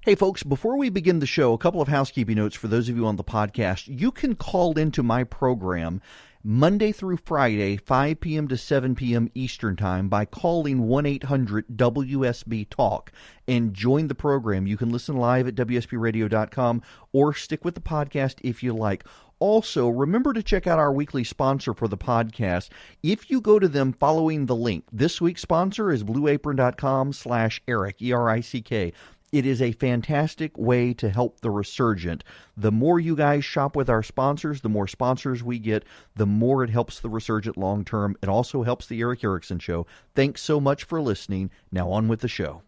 Hey, folks, before we begin the show, a couple of housekeeping notes for those of you on the podcast. You can call into my program Monday through Friday, 5 p.m. to 7 p.m. Eastern Time by calling 1-800-WSB-TALK and join the program. You can listen live at WSBradio.com or stick with the podcast if you like. Also, remember to check out our weekly sponsor for the podcast. If you go to them following the link, this week's sponsor is blueapron.com/Erick, E-R-I-C-K. It is a fantastic way to help the resurgent. The more you guys shop with our sponsors, the more sponsors we get, the more it helps the resurgent long term. It also helps the Erick Erickson Show. Thanks so much for listening. Now on with the show.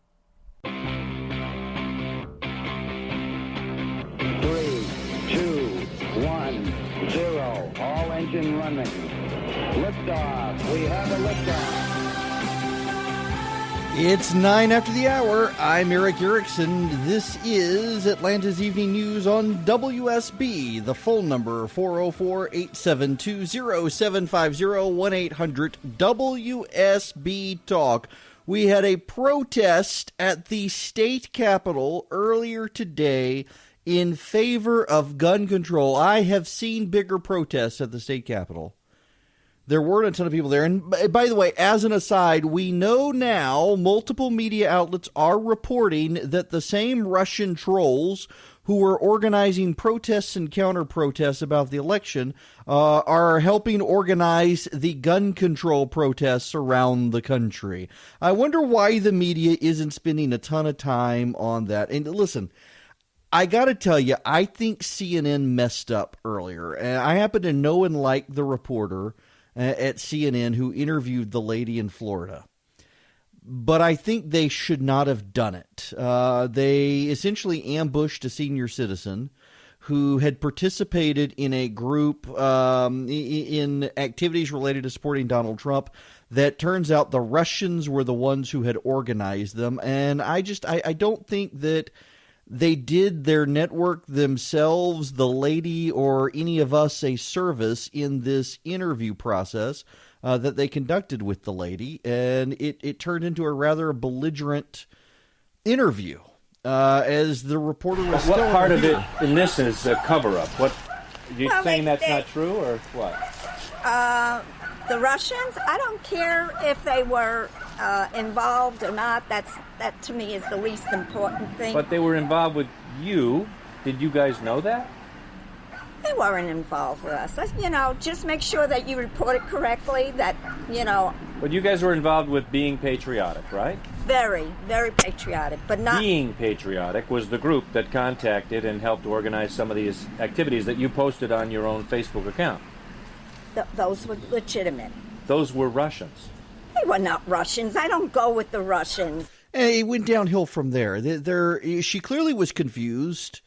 3, 2, 1, 0. All engine running. Liftoff. We have a liftoff. It's 9 after the hour. I'm Erick Erickson. This is Atlanta's Evening News on WSB. The phone number, 404-872-0750, 1-800-WSB-TALK. We had a protest at the state capitol earlier today in favor of gun control. I have seen bigger protests at the state capitol. There weren't a ton of people there. And by the way, as an aside, we know now multiple media outlets are reporting that the same Russian trolls who were organizing protests and counter-protests about the election are helping organize the gun control protests around the country. I wonder why the media isn't spending a ton of time on that. And listen, I got to tell you, I think CNN messed up earlier. I happen to know and like the reporter at CNN who interviewed the lady in Florida. But I think they should not have done it. They essentially ambushed a senior citizen who had participated in a group in activities related to supporting Donald Trump that turns out the Russians were the ones who had organized them. And I don't think that they did their network themselves, the lady, or any of us a service in this interview process that they conducted with the lady. And it turned into a rather belligerent interview as the reporter was still... What part of it in this is a cover-up? What, are you saying that's not true, or what? The Russians, I don't care if they were involved or not. That to me is the least important thing. But they were involved with you. Did you guys know that? They weren't involved with us. Just make sure that you report it correctly, that. But you guys were involved with being patriotic, right? Very, very patriotic, but not... Being patriotic was the group that contacted and helped organize some of these activities that you posted on your own Facebook account. Those were legitimate. Those were Russians. They were not Russians. I don't go with the Russians. It went downhill from there. She clearly was confused,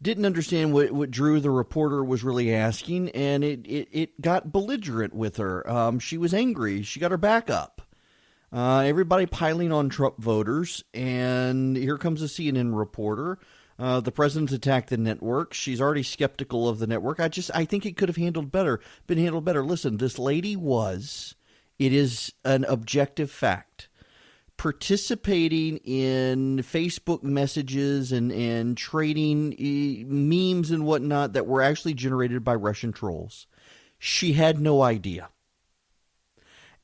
didn't understand what Drew, the reporter, was really asking, and it got belligerent with her. She was angry. She got her back up. Everybody piling on Trump voters, and here comes a CNN reporter. The president's attacked the network. She's already skeptical of the network. I think it could have been handled better. Listen, this lady it is an objective fact, participating in Facebook messages and trading memes and whatnot that were actually generated by Russian trolls. She had no idea.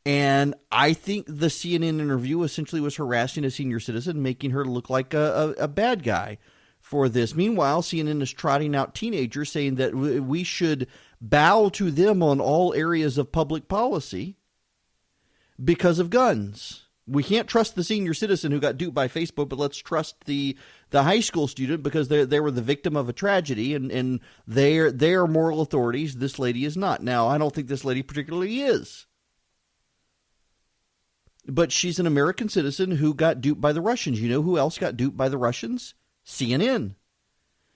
And I think the CNN interview essentially was harassing a senior citizen, making her look like a bad guy for this. Meanwhile, CNN is trotting out teenagers saying that we should bow to them on all areas of public policy because of guns. We can't trust the senior citizen who got duped by Facebook, but let's trust the high school student because they were the victim of a tragedy, and they are moral authorities. This lady is not. Now, I don't think this lady particularly is. But she's an American citizen who got duped by the Russians. You know who else got duped by the Russians? CNN.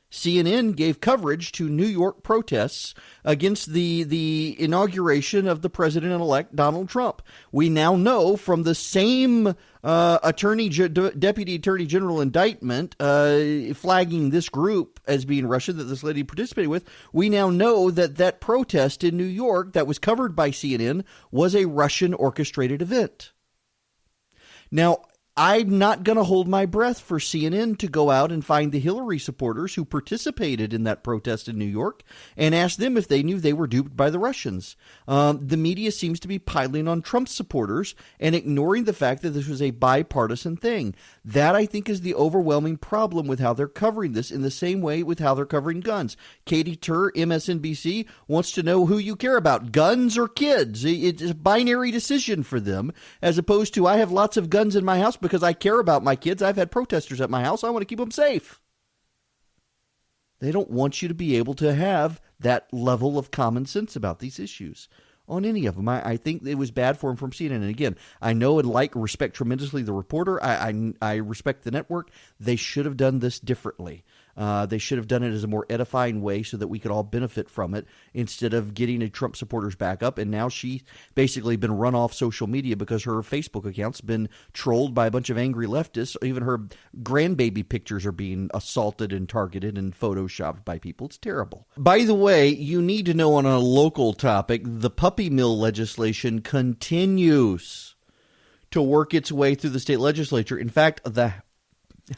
CNN gave coverage to New York protests against the inauguration of the president-elect Donald Trump. We now know from the same Deputy Attorney General indictment flagging this group as being Russian that this lady participated with, we now know that protest in New York that was covered by CNN was a Russian-orchestrated event. Now, I'm not going to hold my breath for CNN to go out and find the Hillary supporters who participated in that protest in New York and ask them if they knew they were duped by the Russians. The media seems to be piling on Trump supporters and ignoring the fact that this was a bipartisan thing. That, I think, is the overwhelming problem with how they're covering this, in the same way with how they're covering guns. Katie Tur, MSNBC, wants to know who you care about, guns or kids. It's a binary decision for them, as opposed to, I have lots of guns in my house because I care about my kids. I've had protesters at my house. I want to keep them safe. They don't want you to be able to have that level of common sense about these issues on any of them. I think it was bad for him from CNN. And again, I know and respect tremendously the reporter. I respect the network. They should have done this differently. They should have done it as a more edifying way so that we could all benefit from it, instead of getting a Trump supporters back up. And now she's basically been run off social media because her Facebook account's been trolled by a bunch of angry leftists. Even her grandbaby pictures are being assaulted and targeted and photoshopped by people. It's terrible. By the way, you need to know, on a local topic, the puppy mill legislation continues to work its way through the state legislature. In fact, the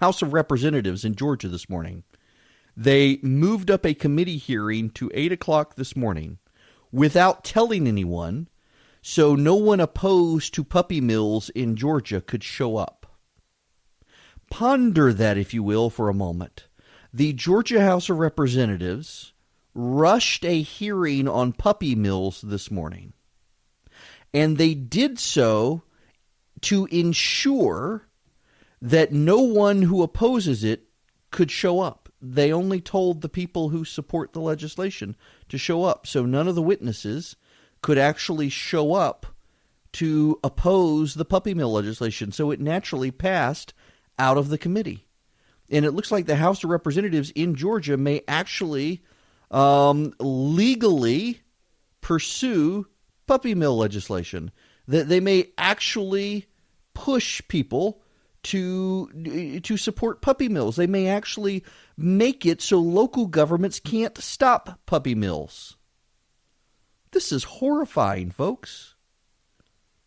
House of Representatives in Georgia this morning, they moved up a committee hearing to 8 o'clock this morning without telling anyone, so no one opposed to puppy mills in Georgia could show up. Ponder that, if you will, for a moment. The Georgia House of Representatives rushed a hearing on puppy mills this morning, and they did so to ensure that no one who opposes it could show up. They only told the people who support the legislation to show up. So none of the witnesses could actually show up to oppose the puppy mill legislation. So it naturally passed out of the committee. And it looks like the House of Representatives in Georgia may actually legally pursue puppy mill legislation. That they may actually push people to support puppy mills. They may actually make it so local governments can't stop puppy mills. This is horrifying, folks.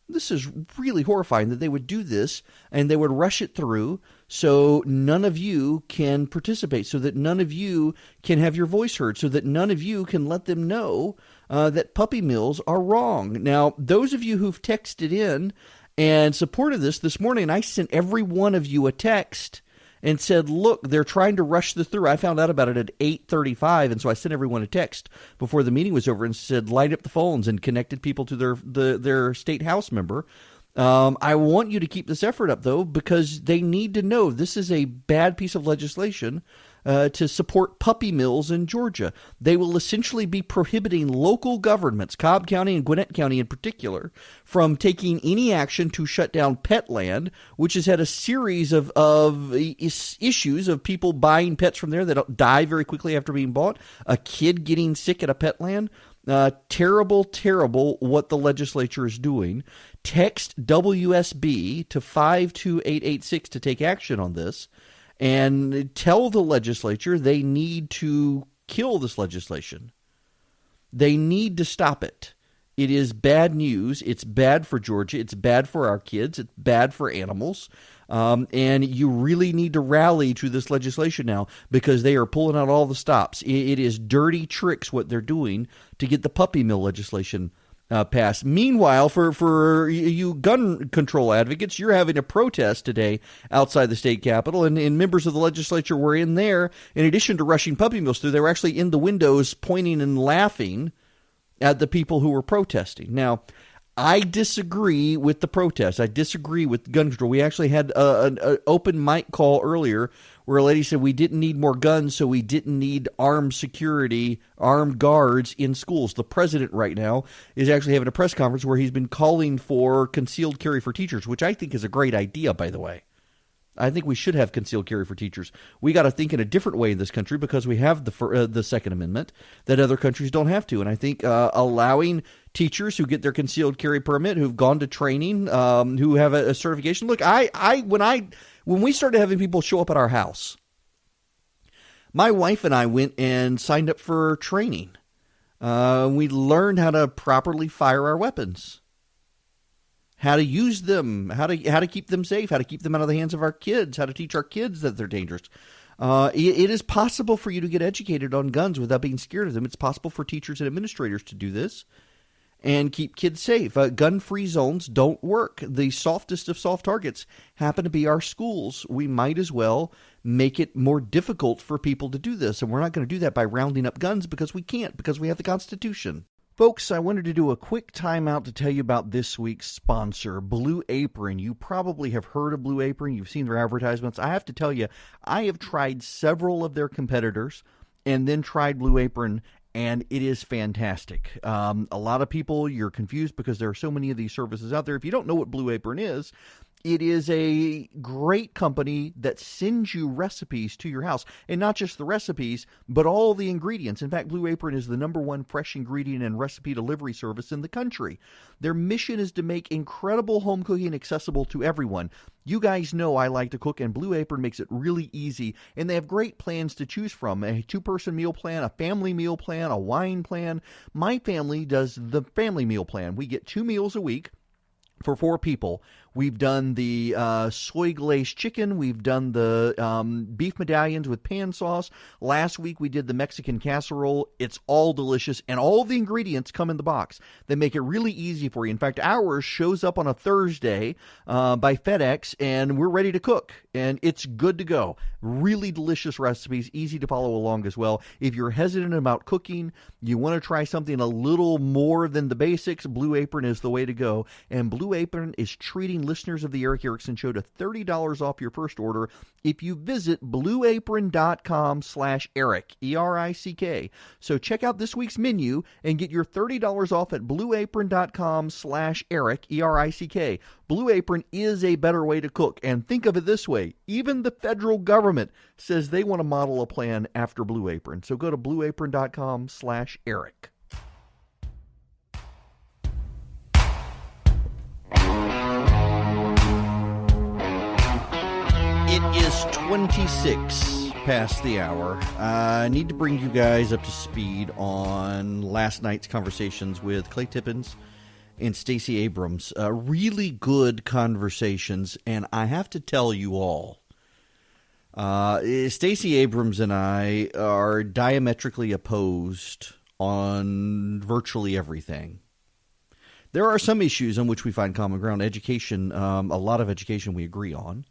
This is really horrifying that they would do this and they would rush it through so none of you can participate, so that none of you can have your voice heard, so that none of you can let them know that puppy mills are wrong. Now, those of you who've texted in and supported this morning, I sent every one of you a text and said, look, they're trying to rush this through. I found out about it at 8:35, and so I sent everyone a text before the meeting was over and said, light up the phones, and connected people to their state house member. I want you to keep this effort up, though, because they need to know this is a bad piece of legislation to support puppy mills in Georgia. They will essentially be prohibiting local governments, Cobb County and Gwinnett County in particular, from taking any action to shut down Petland, which has had a series of issues of people buying pets from there that die very quickly after being bought, a kid getting sick at a Petland. Terrible what the legislature is doing. Text WSB to 52886 to take action on this, and tell the legislature they need to kill this legislation. They need to stop it. It is bad news. It's bad for Georgia. It's bad for our kids. It's bad for animals. And you really need to rally to this legislation now, because they are pulling out all the stops. It is dirty tricks what they're doing to get the puppy mill legislation passed. Meanwhile, for you gun control advocates, you're having a protest today outside the state capitol, and members of the legislature were in there. In addition to rushing puppy mills through, they were actually in the windows pointing and laughing at the people who were protesting. Now, I disagree with the protest. I disagree with gun control. We actually had an open mic call earlier where a lady said we didn't need more guns, so we didn't need armed security, armed guards in schools. The president right now is actually having a press conference where he's been calling for concealed carry for teachers, which I think is a great idea, by the way. I think we should have concealed carry for teachers. We got to think in a different way in this country because we have the Second Amendment that other countries don't have to. And I think allowing teachers who get their concealed carry permit, who've gone to training, who have a certification. Look, when we started having people show up at our house, my wife and I went and signed up for training. We learned how to properly fire our weapons, how to use them, how to keep them safe, how to keep them out of the hands of our kids, how to teach our kids that they're dangerous. It is possible for you to get educated on guns without being scared of them. It's possible for teachers and administrators to do this and keep kids safe. Gun-free zones don't work. The softest of soft targets happen to be our schools. We might as well make it more difficult for people to do this, and we're not going to do that by rounding up guns because we can't, because we have the Constitution. Folks, I wanted to do a quick timeout to tell you about this week's sponsor, Blue Apron. You probably have heard of Blue Apron. You've seen their advertisements. I have to tell you, I have tried several of their competitors and then tried Blue Apron, and it is fantastic. A lot of people, you're confused because there are so many of these services out there. If you don't know what Blue Apron is, it is a great company that sends you recipes to your house. And not just the recipes, but all the ingredients. In fact, Blue Apron is the #1 fresh ingredient and recipe delivery service in the country. Their mission is to make incredible home cooking accessible to everyone. You guys know I like to cook, and Blue Apron makes it really easy. And they have great plans to choose from. A 2-person meal plan, a family meal plan, a wine plan. My family does the family meal plan. We get 2 meals a week for 4 people. We've done the soy glazed chicken. We've done the beef medallions with pan sauce. Last week we did the Mexican casserole. It's all delicious, and all the ingredients come in the box. They make it really easy for you. In fact, ours shows up on a Thursday by FedEx, and we're ready to cook, and it's good to go. Really delicious recipes, easy to follow along as well. If you're hesitant about cooking, you want to try something a little more than the basics, Blue Apron is the way to go. And Blue Apron is treating listeners of the Erick Erickson Show to $30 off your first order if you visit blueapron.com/Erick, E-R-I-C-K. So check out this week's menu and get your $30 off at blueapron.com/Erick, E-R-I-C-K. Blue Apron is a better way to cook, and think of it this way. Even the federal government says they want to model a plan after Blue Apron. So go to blueapron.com/Erick. It is 26 past the hour. I need to bring you guys up to speed on last night's conversations with Clay Tippins and Stacey Abrams. Really good conversations, and I have to tell you all, Stacey Abrams and I are diametrically opposed on virtually everything. There are some issues on which we find common ground. Education, a lot of education we agree on.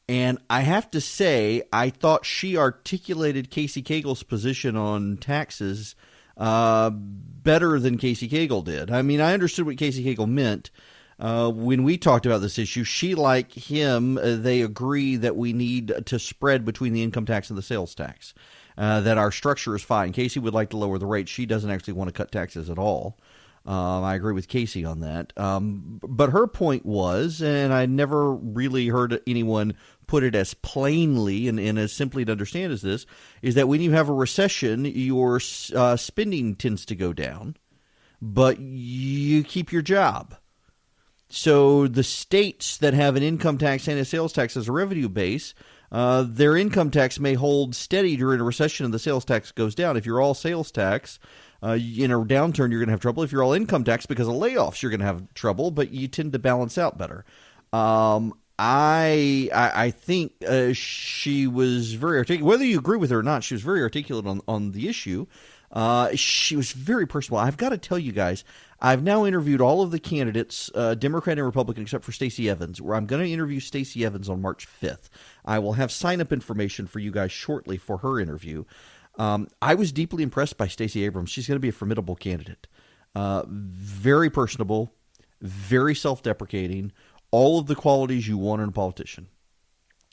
And I have to say, I thought she articulated Casey Cagle's position on taxes better than Casey Cagle did. I mean, I understood what Casey Cagle meant when we talked about this issue. She, like him, they agree that we need to spread between the income tax and the sales tax, that our structure is fine. Casey would like to lower the rate. She doesn't actually want to cut taxes at all. I agree with Casey on that. But her point was, and I never really heard anyone put it as plainly and as simply to understand as this, is that when you have a recession, your spending tends to go down, but you keep your job. So the states that have an income tax and a sales tax as a revenue base, their income tax may hold steady during a recession and the sales tax goes down. If you're all sales tax, in a downturn, you're going to have trouble. If you're all income tax because of layoffs, you're going to have trouble, but you tend to balance out better. I think she was very articulate. Whether you agree with her or not, she was very articulate on the issue. She was very personal. I've got to tell you guys, I've now interviewed all of the candidates, Democrat and Republican, except for Stacey Evans, where I'm going to interview Stacey Evans on March 5th. I will have sign-up information for you guys shortly for her interview. I was deeply impressed by Stacey Abrams. She's going to be a formidable candidate. Very personable, very self-deprecating, all of the qualities you want in a politician.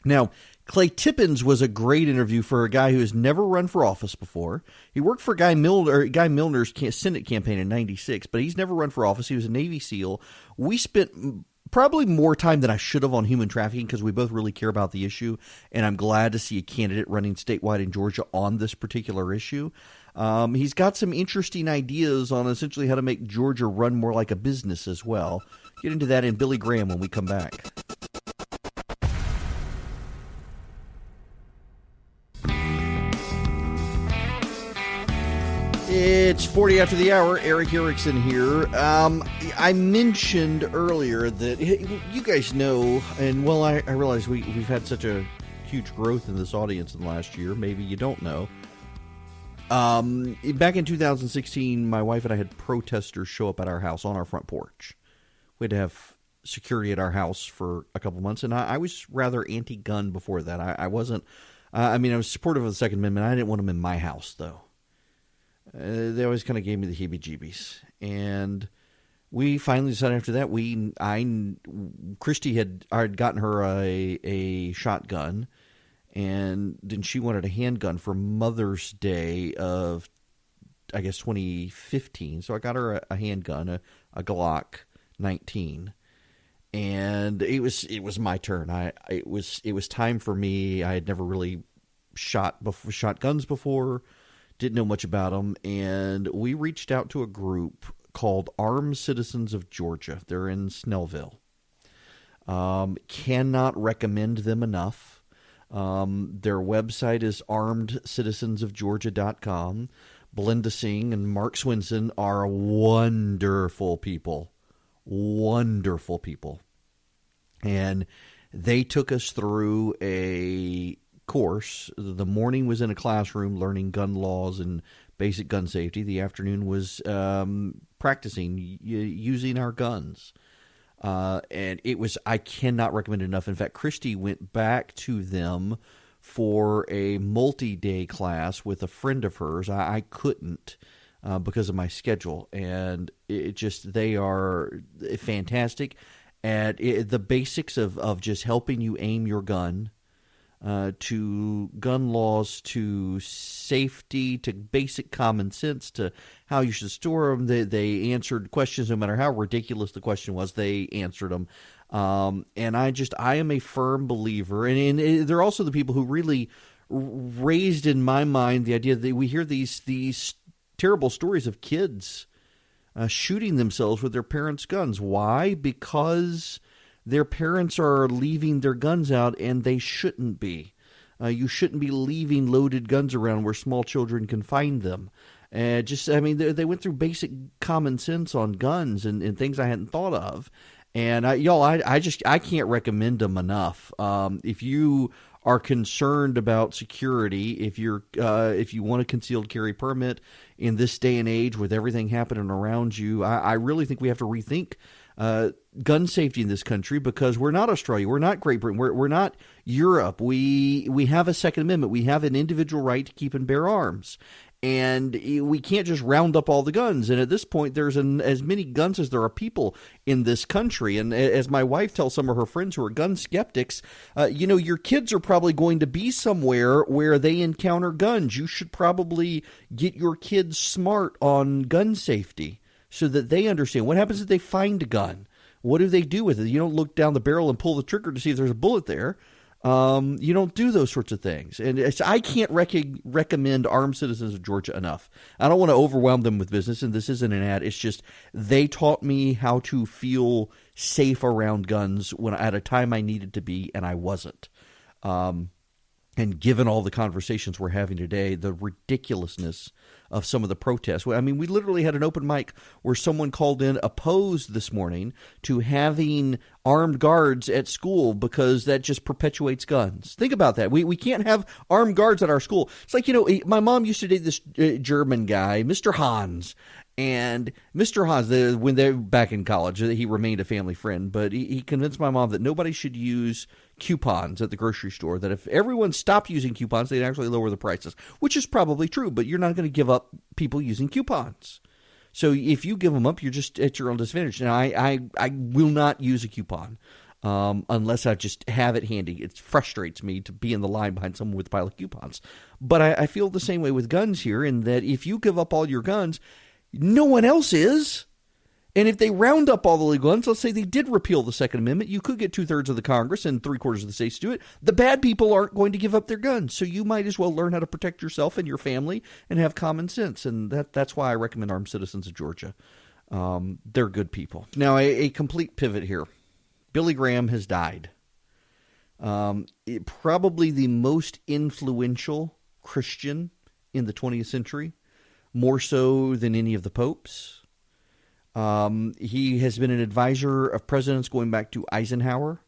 Now, Clay Tippins was a great interview for a guy who has never run for office before. He worked for Guy Milner's Senate campaign in '96, but he's never run for office. He was a Navy SEAL. We spent probably more time than I should have on human trafficking because we both really care about the issue, and I'm glad to see a candidate running statewide in Georgia on this particular issue. He's got some interesting ideas on essentially how to make Georgia run more like a business as well. Get into that in Billy Graham when we come back. It's 40 after the hour. Erick Erickson here. I mentioned earlier that you guys know, and well, I realize we've had such a huge growth in this audience in the last year. Maybe you don't know. Back in 2016, my wife and I had protesters show up at our house on our front porch. We had to have security at our house for a couple months, and I was rather anti-gun before that. I wasn't. I was supportive of the Second Amendment. I didn't want them in my house, though. They always kind of gave me the heebie-jeebies, and we finally decided after that Christy had gotten her a shotgun, and then she wanted a handgun for Mother's Day of, I guess, 2015. So I got her a handgun, a Glock 19, and it was my turn. It was time for me. I had never really shot guns before. Didn't know much about them, and we reached out to a group called Armed Citizens of Georgia. They're in Snellville. Cannot recommend them enough. Their website is armedcitizensofgeorgia.com. Belinda Singh and Mark Swinson are wonderful people. Wonderful people. And they took us through a course. The morning was in a classroom learning gun laws and basic gun safety. The afternoon was practicing using our guns. And it was, I cannot recommend it enough. In fact, Christy went back to them for a multi-day class with a friend of hers. I couldn't because of my schedule. And they are fantastic at the basics of just helping you aim your gun. To gun laws, to safety, to basic common sense, to how you should store them. They answered questions no matter how ridiculous the question was. They answered them. And I am a firm believer. And they're also the people who really raised in my mind the idea that we hear these terrible stories of kids shooting themselves with their parents' guns. Why? Because their parents are leaving their guns out, and they shouldn't be. You shouldn't be leaving loaded guns around where small children can find them. They went through basic common sense on guns and things I hadn't thought of. And I can't recommend them enough. If you are concerned about security, if you want a concealed carry permit in this day and age with everything happening around you, I really think we have to rethink gun safety in this country, because we're not Australia, we're not Great Britain, we're not Europe. We have a Second Amendment. We have an individual right to keep and bear arms, and we can't just round up all the guns. And at this point, there's as many guns as there are people in this country. And as my wife tells some of her friends who are gun skeptics, your kids are probably going to be somewhere where they encounter guns. You should probably get your kids smart on gun safety, so that they understand what happens if they find a gun. What do they do with it? You don't look down the barrel and pull the trigger to see if there's a bullet there. You don't do those sorts of things. And I can't recommend Armed Citizens of Georgia enough. I don't want to overwhelm them with business, and this isn't an ad. It's just they taught me how to feel safe around guns at a time I needed to be, and I wasn't. And given all the conversations we're having today, the ridiculousness of some of the protests. I mean, we literally had an open mic where someone called in opposed this morning to having armed guards at school because that just perpetuates guns. Think about that. We can't have armed guards at our school. It's like, my mom used to date this German guy, Mr. Hans. And Mr. Hans, when they're back in college, he remained a family friend, but he convinced my mom that nobody should use coupons at the grocery store, that if everyone stopped using coupons, they'd actually lower the prices, which is probably true, but you're not going to give up people using coupons. So if you give them up, you're just at your own disadvantage. Now, I will not use a coupon unless I just have it handy. It frustrates me to be in the line behind someone with a pile of coupons. But I feel the same way with guns here, in that if you give up all your guns, no one else is. And if they round up all the legal guns, let's say they did repeal the Second Amendment, you could get 2/3 of the Congress and 3/4 of the states to do it. The bad people aren't going to give up their guns. So you might as well learn how to protect yourself and your family and have common sense. And that's why I recommend Armed Citizens of Georgia. They're good people. Now, a complete pivot here. Billy Graham has died. Probably the most influential Christian in the 20th century. more so than any of the popes. He has been an advisor of presidents going back to Eisenhower.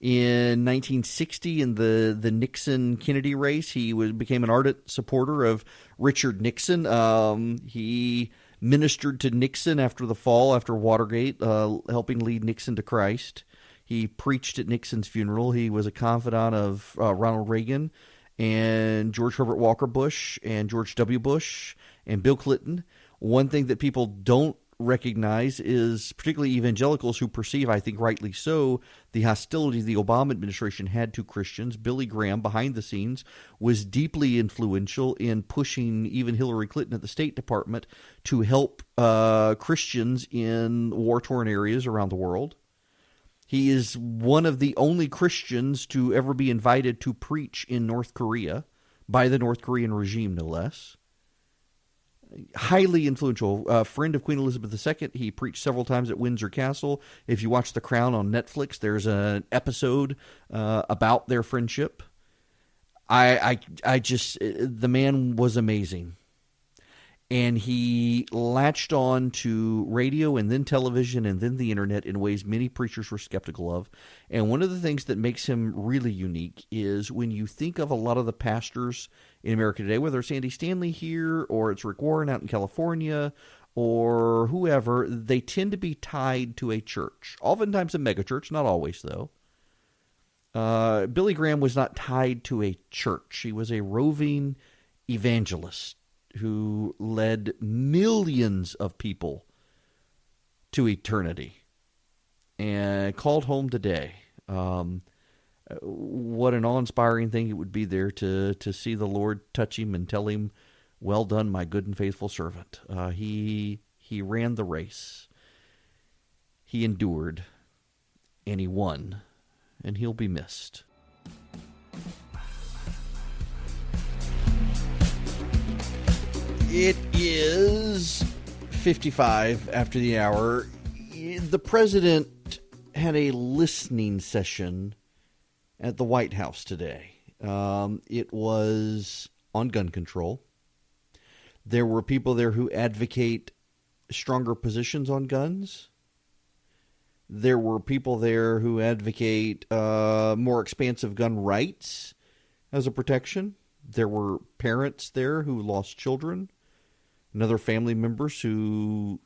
In 1960, in the Nixon-Kennedy race, he became an ardent supporter of Richard Nixon. He ministered to Nixon after the fall, after Watergate, helping lead Nixon to Christ. He preached at Nixon's funeral. He was a confidant of Ronald Reagan and George Herbert Walker Bush and George W. Bush and Bill Clinton. One thing that people don't recognize is, particularly evangelicals who perceive, I think rightly so, the hostility the Obama administration had to Christians. Billy Graham, behind the scenes, was deeply influential in pushing even Hillary Clinton at the State Department to help Christians in war-torn areas around the world. He is one of the only Christians to ever be invited to preach in North Korea, by the North Korean regime, no less. Highly influential. A friend of Queen Elizabeth II. He preached several times at Windsor Castle. If you watch The Crown on Netflix, there's an episode about their friendship. The man was amazing. And he latched on to radio and then television and then the internet in ways many preachers were skeptical of. And one of the things that makes him really unique is when you think of a lot of the pastors in America today, whether it's Andy Stanley here or it's Rick Warren out in California or whoever, they tend to be tied to a church. Oftentimes a megachurch, not always though. Billy Graham was not tied to a church. He was a roving evangelist who led millions of people to eternity and called home today. What an awe-inspiring thing it would be there to see the Lord touch him and tell him, "Well done, my good and faithful servant." He ran the race. He endured, and he won, and he'll be missed. It is 55 after the hour. The president had a listening session at the White House today. It was on gun control. There were people there who advocate stronger positions on guns. There were people there who advocate more expansive gun rights as a protection. There were parents there who lost children, and other family members who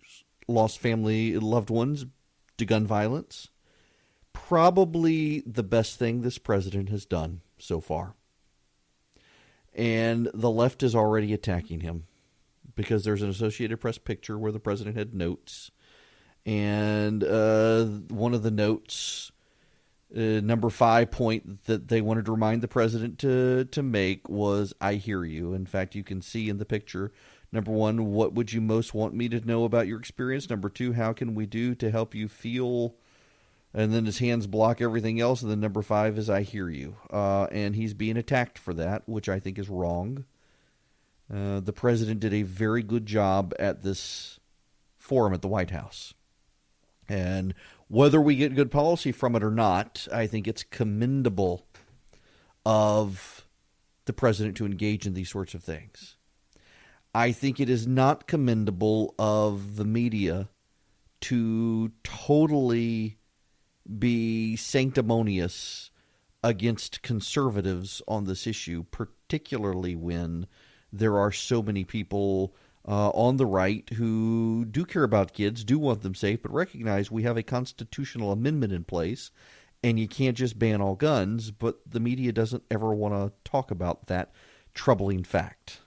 lost loved ones to gun violence. Probably the best thing this president has done so far. And the left is already attacking him because there's an Associated Press picture where the president had notes. And one of the notes, number 5 point that they wanted to remind the president to make was, "I hear you." In fact, you can see in the picture, number 1, what would you most want me to know about your experience? Number 2, how can we do to help you feel? And then his hands block everything else. And then number 5 is, "I hear you." And he's being attacked for that, which I think is wrong. The president did a very good job at this forum at the White House. And whether we get good policy from it or not, I think it's commendable of the president to engage in these sorts of things. I think it is not commendable of the media to totally be sanctimonious against conservatives on this issue, particularly when there are so many people on the right who do care about kids, do want them safe, but recognize we have a constitutional amendment in place and you can't just ban all guns, but the media doesn't ever want to talk about that troubling fact.